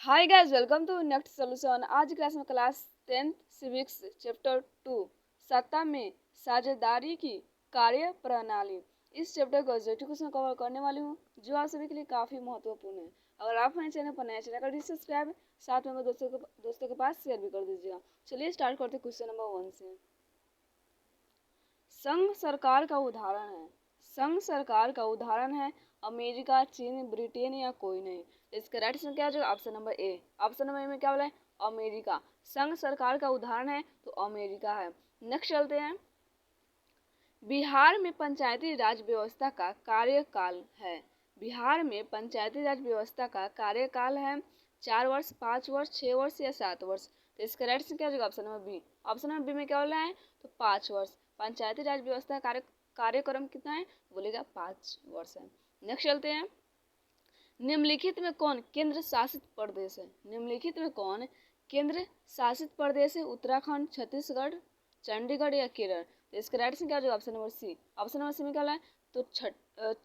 Hi guys, welcome to next solution. आज की class में क्लास 10th सिविक्स चैप्टर 2 सत्ता में साझेदारी की कार्य प्रणाली, इस चैप्टर को ऑब्जेक्टिव क्वेश्चन कवर करने वाली हूँ जो आप सभी के लिए काफ़ी महत्वपूर्ण है। अगर आप हमारे चैनल पर नए चैनल कर दीजिए सब्सक्राइब, साथ में दोस्तों के पास शेयर भी कर दीजिएगा। चलिए स्टार्ट करते क्वेश्चन नंबर 1 से। संघ सरकार का उदाहरण है। संघ सरकार का उदाहरण है अमेरिका, चीन, ब्रिटेन या कोई नहीं। इसका राइट आंसर क्या हो जाएगा? Option number A. Option number A में क्या बोला है? अमेरिका। संघ सरकार का उदाहरण है तो अमेरिका है। नेक्स्ट चलते हैं। बिहार में पंचायती राज व्यवस्था का कार्यकाल है। बिहार में पंचायती राज व्यवस्था का कार्यकाल है 4 वर्ष, 5 वर्ष, 6 वर्ष या 7 वर्ष। तो इसका राइट आंसर क्या हो जाएगा? Option number B. Option number B में क्या बोला है? तो 5 वर्ष। पंचायती राज व्यवस्था कार्यक्रम कितना है? बोलेगा 5 वर्ष है। नेक्स्ट चलते हैं। निम्नलिखित में कौन केंद्र शासित प्रदेश है? निम्नलिखित में कौन केंद्र शासित प्रदेश है? उत्तराखंड, छत्तीसगढ़, चंडीगढ़ या केरल। तो इसका राइट आंसर क्या हो जाएगा? Option number C. Option number C में क्या है? तो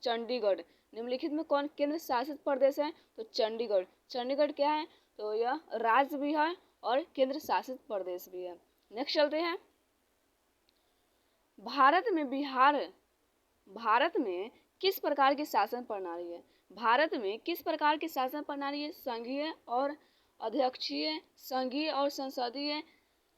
चंडीगढ़। निम्नलिखित में कौन केंद्र शासित प्रदेश है? तो चंडीगढ़। चंडीगढ़ क्या है? तो यह राज्य भी है और केंद्र शासित प्रदेश भी है। नेक्स्ट चलते हैं। भारत में किस प्रकार की शासन प्रणाली है? भारत में किस प्रकार की शासन प्रणाली है? संघीय और अध्यक्षीय, संघीय और संसदीय,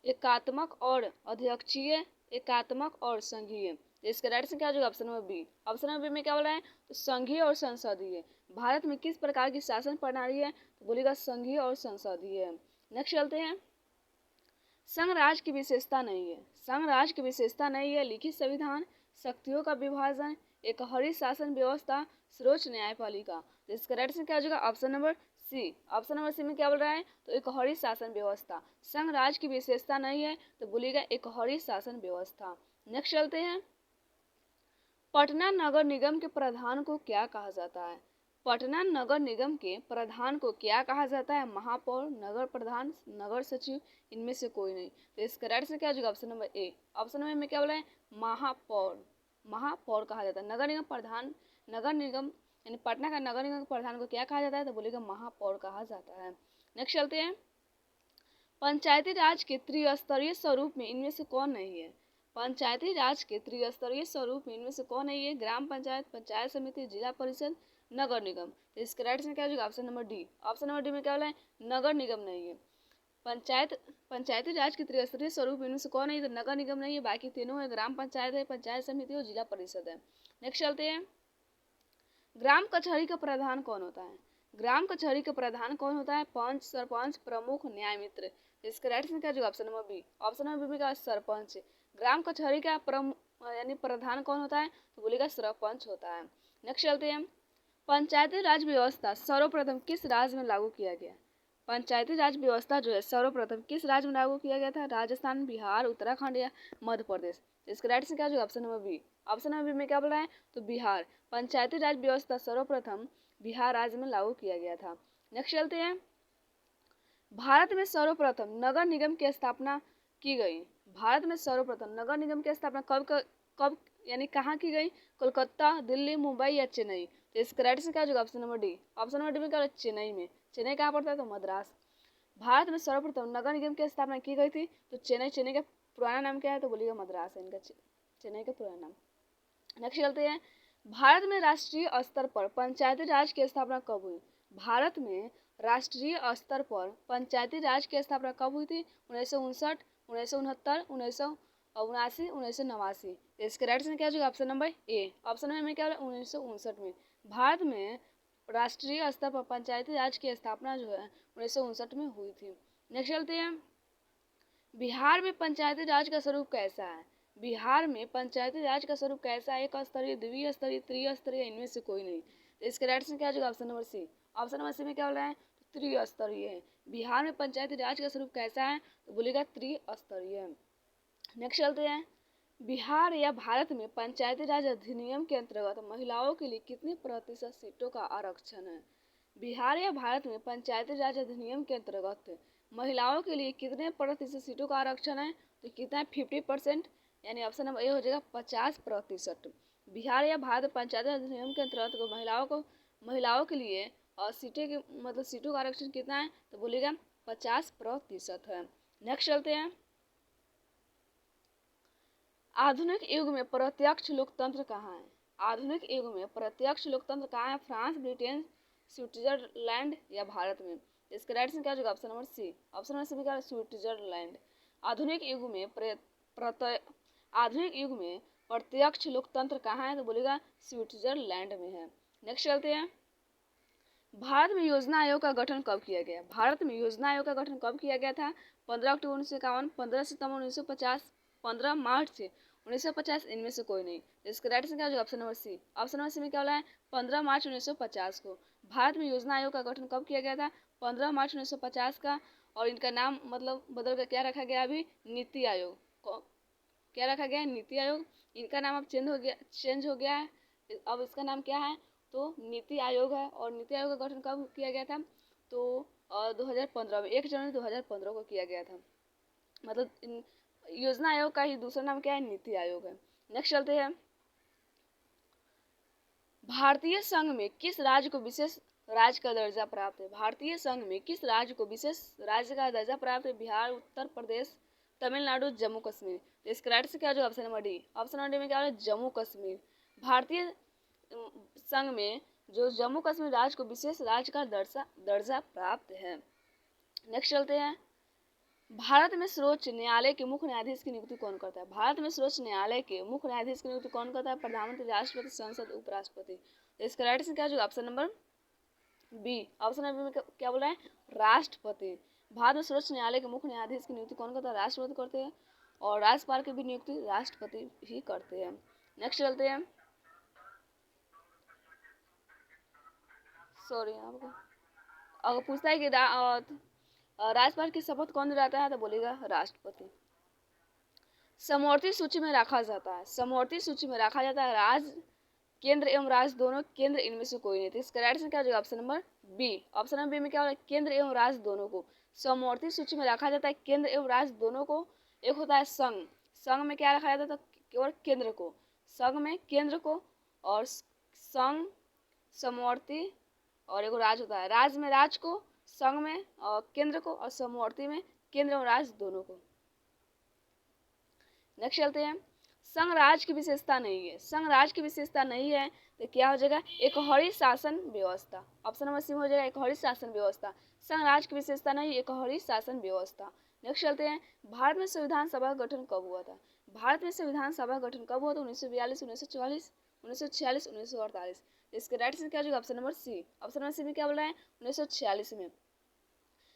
एकात्मक और अध्यक्षीय, एकात्मक और संघीय। इसका राइट आंसर क्या हो जाएगा? Option number B. Option number B में क्या बोला है? तो संघीय और संसदीय। भारत में किस प्रकार की शासन प्रणाली है? तो बोलेगा संघीय और संसदीय। नेक्स्ट चलते हैं। संघ राज्य की विशेषता नहीं है। संघ राज्य की विशेषता नहीं है लिखित संविधान, शक्तियों का विभाजन, एक हरित शासन व्यवस्था, सर्वोच्च न्यायपालिका। तो इसका राइट आंसर क्या हो जाएगा? Option number C. Option number C में क्या बोल रहा है? तो एक हरित शासन व्यवस्था। संघ राज्य की विशेषता नहीं है तो बोलिएगा एक हरित शासन व्यवस्था। नेक्स्ट चलते हैं। पटना नगर निगम के प्रधान को क्या कहा जाता है? पटना नगर निगम के प्रधान को क्या कहा जाता है? महापौर, नगर प्रधान, नगर सचिव, इनमें से कोई नहीं। तो इसका राइट आंसर क्या हो जाएगा? Option number A. Option number में क्या बोला है? महापौर। महापौर कहा जाता है। नगर निगम प्रधान, नगर निगम यानी पटना का नगर निगम के प्रधान को क्या कहा जाता है? तो बोलेगा महापौर कहा जाता है। नेक्स्ट चलते हैं। पंचायती राज के त्रिस्तरीय स्वरूप में इनमें से कौन नहीं है? पंचायती राज के त्रिस्तरीय स्वरूप में इनमें से कौन नहीं है? ग्राम पंचायत, पंचायत समिति, जिला परिषद, नगर निगम। तो इसका राइट आंसर क्या हो जाएगा? Option number D. Option number D में क्या बोला है? नगर निगम नहीं है। पंचायती राज के त्रिस्तरीय स्वरूप इनमें से कौन नहीं? तो नगर निगम नहीं है, बाकी तीनों है। ग्राम पंचायत है, पंचायत समिति और जिला परिषद है। नेक्स्ट चलते हैं। ग्राम कचहरी का प्रधान कौन होता है? ग्राम कचहरी का प्रधान कौन होता है? पंच, सरपंच, प्रमुख, न्याय मित्र। इसका राइट आंसर क्या होगा? Option number B. Option number B में क्या? सरपंच। ग्राम कचहरी का यानी प्रधान कौन होता है? तो बोलेगा सरपंच होता है। नेक्स्ट चलते हैं। पंचायती राज व्यवस्था सर्वप्रथम किस राज्य में लागू किया गया? पंचायती राज व्यवस्था जो है सर्वप्रथम किस राज्य में लागू किया गया था? राजस्थान, बिहार, उत्तराखंड या मध्य प्रदेश। इसका राइट आंसर क्या होगा? Option number B. Option number B में क्या बोल रहा है? तो बिहार। पंचायती राज व्यवस्था सर्वप्रथम बिहार राज्य में लागू किया गया था। नेक्स्ट चलते हैं। भारत में सर्वप्रथम नगर निगम की स्थापना की गई। भारत में सर्वप्रथम नगर निगम की स्थापना कब यानी कहाँ की गई? कोलकाता, दिल्ली, मुंबई या चेन्नई। तो इसका राइट आंसर क्या होगा? Option number D. Option number D में क्या? चेन्नई में। चेन्नई कहाँ पड़ता है? तो मद्रास। भारत में सर्वप्रथम नगर निगम की स्थापना की गई थी तो चेन्नई। चेन्नई का पुराना नाम क्या है? तो बोलिएगा मद्रास है इनका, चेन्नई का पुराना नाम। नेक्स्ट चलते हैं। भारत में राष्ट्रीय स्तर पर पंचायती राज की स्थापना कब हुई? भारत में राष्ट्रीय स्तर पर पंचायती राज की स्थापना कब हुई थी? 1959, 1969, 1979, 1989। इसके राइट आंसर क्या हो जाएगा? Option number A. Option number में क्या होगा? 1959 में। भारत में राष्ट्रीय स्तर पर पंचायती राज की स्थापना जो है 1959 में हुई थी। नेक्स्ट चलते हैं। बिहार में पंचायती राज का स्वरूप कैसा है? बिहार में पंचायती राज का स्वरूप कैसा है? एक स्तरीय, द्विस्तरीय, त्रिस्तरीय, इनमें से कोई नहीं। तो इसके राइट आंसर क्या हो जाएगा? Option number C. Option number C में क्या बोल रहा है? तो त्रिस्तरीय है। बिहार में पंचायती राज का स्वरूप कैसा है? तो बोलेगा त्रिस्तरीय। नेक्स्ट चलते हैं। बिहार या भारत में पंचायती राज अधिनियम के अंतर्गत महिलाओं के लिए कितने प्रतिशत सीटों का आरक्षण है? बिहार या भारत में पंचायती राज अधिनियम के अंतर्गत महिलाओं के लिए कितने प्रतिशत सीटों का आरक्षण है? तो कितना है? 50%, यानी ऑप्शन नंबर ए हो जाएगा 50%। बिहार या भारत पंचायती राज अधिनियम के अंतर्गत महिलाओं के लिए और सीटें की मतलब सीटों का आरक्षण कितना है, तो बोलिएगा 50% है। नेक्स्ट चलते हैं। आधुनिक युग में प्रत्यक्ष लोकतंत्र कहाँ है? आधुनिक युग में प्रत्यक्ष लोकतंत्र कहाँ है? फ्रांस, ब्रिटेन, स्विट्जरलैंड या भारत में? इसका राइट आंसर क्या हो जाएगा? Option number C. Option number C में क्या है? स्विट्जरलैंड। आधुनिक युग में आधुनिक युग में प्रत्यक्ष लोकतंत्र कहाँ है, तो बोलेगा स्विट्जरलैंड में है। नेक्स्ट चलते हैं। भारत में योजना आयोग का गठन कब किया गया? भारत में योजना आयोग का गठन कब किया गया था? 15 अक्टूबर 1951, 15 सितंबर 1950, 15 मार्च 1950, इनमें से कोई नहीं। इसका राइट आंसर क्या होगा? Option number C. Option number C में क्या बोला है? 15 मार्च 1950 को भारत में योजना आयोग का गठन कब किया गया था? 15 मार्च 1950 का। और इनका नाम मतलब बदल कर क्या रखा गया अभी? नीति आयोग। क्या रखा गया है? नीति आयोग। इनका नाम अब चेंज हो गया है। अब इसका नाम क्या है? तो नीति आयोग है। और नीति आयोग का गठन कब किया गया था? तो 2015 में 1 जनवरी 2015 को किया गया था। मतलब योजना आयोग का ही दूसरा नाम क्या है? नीति आयोग है। नेक्स्ट चलते हैं। भारतीय संघ में किस राज्य को विशेष राज्य का दर्जा प्राप्त है? भारतीय संघ में किस राज्य को विशेष राज्य का दर्जा प्राप्त है? बिहार, उत्तर प्रदेश, तमिलनाडु, जम्मू कश्मीर। तो इसका राइट से क्या होगा? Option number D. Option number D में क्या होगा? जम्मू कश्मीर। भारतीय संघ में जो जम्मू कश्मीर राज्य को विशेष राज्य का दर्जा प्राप्त है। नेक्स्ट चलते हैं। भारत में सर्वोच्च न्यायालय के मुख्य न्यायाधीश की नियुक्ति कौन करता है? भारत में सर्वोच्च न्यायालय के मुख्य न्यायाधीश की नियुक्ति कौन करता है? प्रधानमंत्री, राष्ट्रपति, संसद, उपराष्ट्रपति। तो इसका राइट आंसर क्या होगा? Option number B. Option number B में क्या बोला है? राष्ट्रपति। भारत में सर्वोच्च न्यायालय के मुख्य न्यायाधीश की नियुक्ति कौन करता है? राष्ट्रपति करते हैं। और राज्यपाल की भी नियुक्ति राष्ट्रपति ही करते हैं। नेक्स्ट चलते हैं। सॉरी, आपको अगर पूछता है कि राज्यपाल की शपथ कौन दिलाता है, तो बोलेगा राष्ट्रपति। समवर्ती सूची में रखा जाता है। समवर्ती सूची में रखा जाता है राज्य, केंद्र एवं राज्य दोनों। केंद्र इनमें से कोई नहीं। तो इसका राइट आंसर क्या हो जाएगा? Option number B. Option number B में क्या हो रहा है? केंद्र एवं राज्य दोनों को समवर्ती सूची में रखा जाता है। केंद्र एवं राज्य दोनों को। एक होता है संघ। संघ में क्या रखा जाता है? तो केवल केंद्र को। संघ में केंद्र को और संघ, समवर्ती और एक राज्य होता है। राज्य में राज्य को, संघ में केंद्र को और समवर्ती में केंद्र और राज्य दोनों को। नेक्स्ट चलते हैं। संघ राज्य की विशेषता नहीं है। संघ राज्य की विशेषता नहीं है तो क्या हो जाएगा? एकहरी शासन व्यवस्था। ऑप्शन नंबर सी हो जाएगा एकहरी शासन व्यवस्था। संघ राज्य की विशेषता नहीं, एकहरी शासन व्यवस्था। नेक्स्ट चलते हैं। भारत में संविधान सभा का गठन कब हुआ था? भारत में संविधान सभा का गठन कब हुआ था? 1942, 1944, 1946, 1948। इसके राइट से क्या हो जाएगा? Option number C. Option number C में क्या बोला है? 1946 में।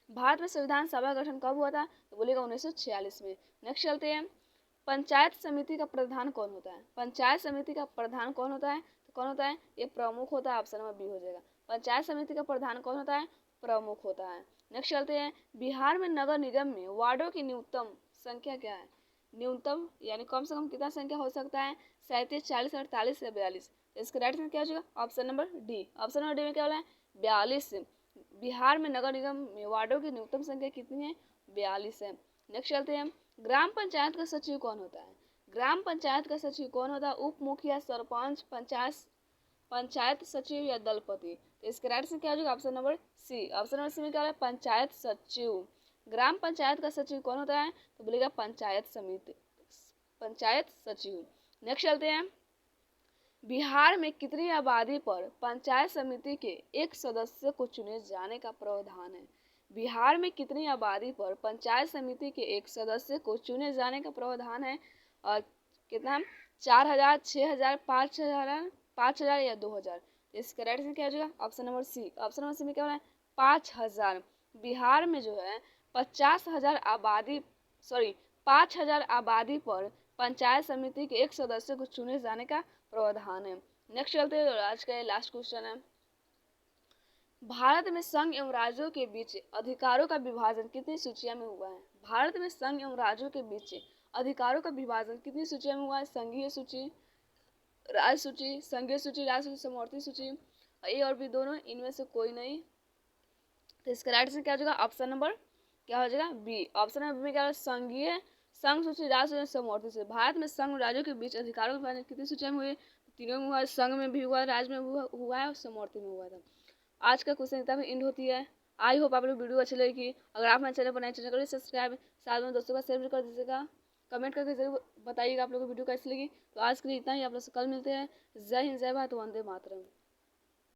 भारत में संविधान सभा का गठन कब हुआ था? तो बोलेगा 1946 में। नेक्स्ट चलते हैं। पंचायत समिति का प्रधान कौन होता है? पंचायत समिति का प्रधान कौन होता है? तो कौन होता है? ये प्रमुख होता है। ऑप्शन नंबर बी हो जाएगा। पंचायत समिति का प्रधान कौन होता है? प्रमुख होता है। नेक्स्ट चलते हैं। बिहार में नगर निगम में वार्डों की न्यूनतम संख्या क्या है? न्यूनतम यानी कम से कम कितना संख्या हो सकता है? 37, 40, 48 या 42। इसका राइट आंसर क्या हो जाएगा? Option number D. Option number D में क्या बोला है? 42। बिहार में नगर निगम में वार्डों की न्यूनतम संख्या कितनी है? 42 है। नेक्स्ट चलते हैं। ग्राम पंचायत का सचिव कौन होता है? ग्राम पंचायत का सचिव कौन होता है? उप मुखिया, सरपंच, पंचायत सचिव या दलपति। तो इसका राइट आंसर क्या हो जाएगा? Option number C. Option number C में क्या हो रहा है? पंचायत सचिव। ग्राम पंचायत का सचिव कौन होता है? तो बोलेगा पंचायत समिति, पंचायत सचिव। नेक्स्ट चलते हैं। बिहार में कितनी आबादी पर पंचायत समिति के एक सदस्य को चुने जाने का प्रावधान है? बिहार में कितनी आबादी पर पंचायत समिति के एक सदस्य को चुने जाने का प्रावधान है? और कितना? 4000, 6000, 5000 या 2000। इसका राइट आंसर क्या हो जाएगा? Option number C. Option number C में क्या हो रहा है? 5000। बिहार में जो है 5000 आबादी पर पंचायत समिति के एक सदस्य को चुने जाने का प्रावधान है। नेक्स्ट चलते हैं। आज का लास्ट क्वेश्चन है। भारत में संघ एवं राज्यों के बीच अधिकारों का विभाजन कितनी सूचियों में हुआ है? भारत में संघ एवं राज्यों के बीच अधिकारों का विभाजन कितनी सूचियों में हुआ है? संघीय सूची, राज्य सूची, संघीय सूची, राज्य सूची, समवर्ती सूची। ए और बी दोनों, इनमें से कोई नहीं। तो इसका राइट आंसर क्या हो जाएगा? ऑप्शन नंबर क्या हो जाएगा? बी। ऑप्शन नंबर बी में क्या होगा? संघीय, संघ सूची, राज्य सूची, समवर्ती सूची। भारत में संघ राज्यों के बीच अधिकारों का विभाजन कितनी सूचियों में हुए? तीनों में हुआ है। संघ में भी हुआ है, राज्य में हुआ है और समवर्ती में हुआ था। आज का क्वेश्चन इतना भी एंड होती है। आई होप आप लोग वीडियो अच्छी लगेगी। अगर आप हमारे चैनल पर नए चैनल करिए सब्सक्राइब, साथ में दोस्तों का शेयर भी कर दीजिएगा। कमेंट करके जरूर बताइएगा आप लोगों को वीडियो कैसी लगी। तो आज के लिए इतना ही, आप लोग से कल मिलते हैं। जय हिंद, जय भारत, वंदे मातरम।